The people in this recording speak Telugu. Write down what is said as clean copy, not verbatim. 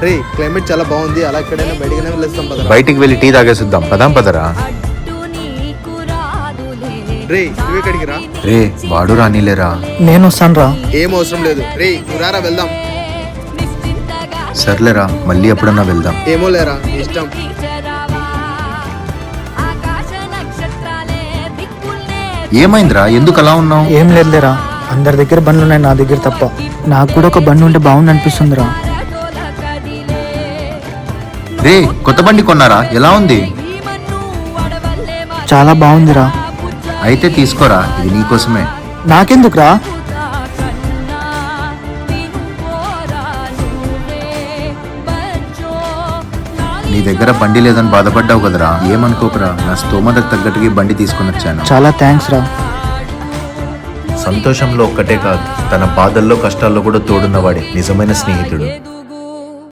రే క్లైమేట్ చాలా బాగుంది, అలా ఎక్కడైనా బయటకైనా వెళ్ళేస్తాం పదరా. బయటికి వెళ్ళి టీ తాగేసిద్దాం, పదాం పదరా. రే నువ్వు ఎక్కడికి రా. రే వాడు రానిలేరా. నేను వస్తాను రా. ఏం అవసరం లేదు, రే నువ్వు రారా వెళ్దాం. సర్లేరా, మళ్ళీ ఎప్పుడన్నా వెళ్దాం. ఏమో లేరా నీ ఇష్టం. ఏమైందిరా, ఎందుకు అలా ఉన్నావు? ఏం లేదులేరా, అందరి దగ్గర బండ్లు ఉన్నాయి, నా దగ్గర తప్ప. నాకు కూడా ఒక బండి ఉంటే బాగుంది అనిపిస్తుందిరా. రే కొత్త బండి కొన్నారా, ఎలా ఉంది? చాలా బాగుందిరా. అయితే తీసుకోరా, ఇది నీకోసమే. నాకెందుకురా? నీ దగ్గర బండి లేదని బాధపడ్డావు కదరా, ఏమనుకోకరా. నా స్తోమతకు తగ్గట్టుగా బండి తీసుకొని వచ్చాను. చాలా థ్యాంక్స్ రా. సంతోషంలో ఒక్కటే కాదు, తన బాధల్లో కష్టాల్లో కూడా తోడున్నవాడే నిజమైన స్నేహితుడు.